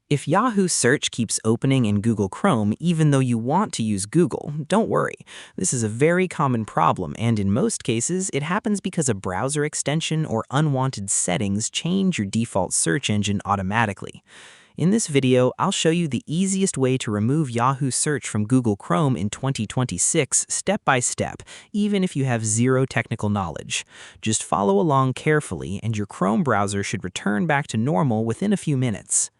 If Yahoo search keeps opening in Google Chrome even though you want to use Google, don't worry. This is a very common problem, and in most cases, it happens because a browser extension or unwanted settings change your default search engine automatically. In this video, I'll show you the easiest way to remove Yahoo search from Google Chrome in 2026 step by step, even if you have zero technical knowledge. Just follow along carefully, and your Chrome browser should return back to normal within a few minutes.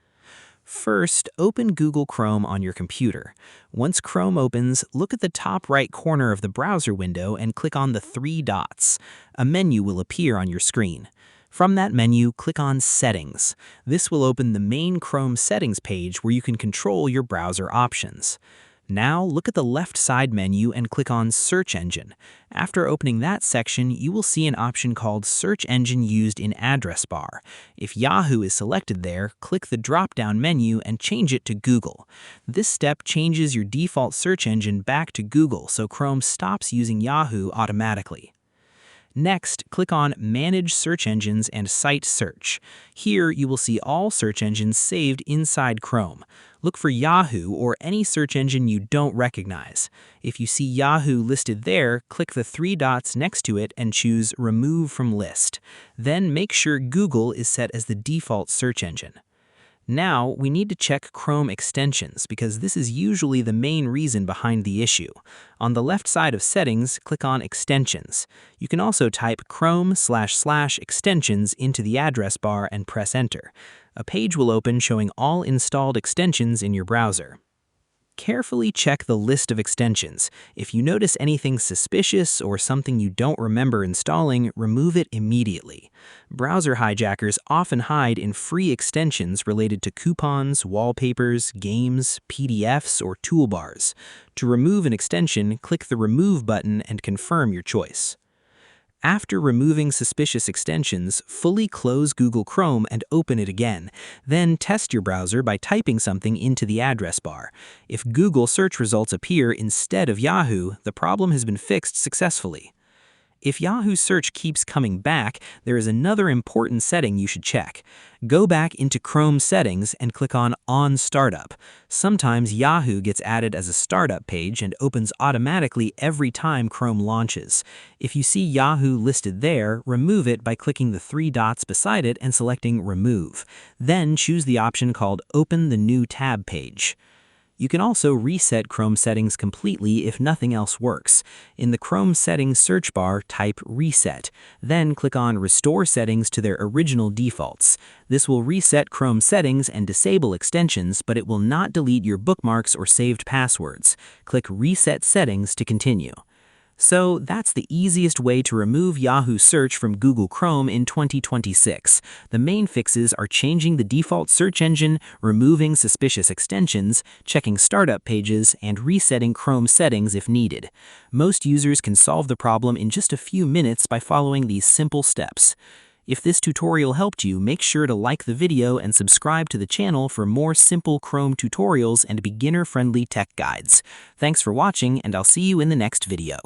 First, open Google Chrome on your computer. Once Chrome opens, look at the top right corner of the browser window and click on the three dots. A menu will appear on your screen. From that menu, click on Settings. This will open the main Chrome settings page where you can control your browser options. Now, look at the left side menu and click on Search Engine. After opening that section, you will see an option called Search Engine Used in Address Bar. If Yahoo is selected there, click the drop-down menu and change it to Google. This step changes your default search engine back to Google, so Chrome stops using Yahoo automatically. Next, click on Manage Search Engines and Site Search. Here, you will see all search engines saved inside Chrome. Look for Yahoo or any search engine you don't recognize. If you see Yahoo listed there, click the three dots next to it and choose Remove from List. Then make sure Google is set as the default search engine. Now, we need to check Chrome extensions because this is usually the main reason behind the issue. On the left side of Settings, click on Extensions. You can also type Chrome//extensions into the address bar and press Enter. A page will open showing all installed extensions in your browser. Carefully check the list of extensions. If you notice anything suspicious or something you don't remember installing, remove it immediately. Browser hijackers often hide in free extensions related to coupons, wallpapers, games, PDFs, or toolbars. To remove an extension, click the Remove button and confirm your choice. After removing suspicious extensions, fully close Google Chrome and open it again. Then test your browser by typing something into the address bar. If Google search results appear instead of Yahoo, the problem has been fixed successfully. If Yahoo search keeps coming back, there is another important setting you should check. Go back into Chrome settings and click on Startup. Sometimes Yahoo gets added as a startup page and opens automatically every time Chrome launches. If you see Yahoo listed there, remove it by clicking the three dots beside it and selecting Remove. Then choose the option called Open the New Tab page. You can also reset Chrome settings completely if nothing else works. In the Chrome settings search bar, type Reset. Then click on Restore settings to their original defaults. This will reset Chrome settings and disable extensions, but it will not delete your bookmarks or saved passwords. Click Reset Settings to continue. So that's the easiest way to remove Yahoo search from Google Chrome in 2026. The main fixes are changing the default search engine, removing suspicious extensions, checking startup pages, and resetting Chrome settings if needed. Most users can solve the problem in just a few minutes by following these simple steps. If this tutorial helped you, make sure to like the video and subscribe to the channel for more simple Chrome tutorials and beginner-friendly tech guides. Thanks for watching, and I'll see you in the next video.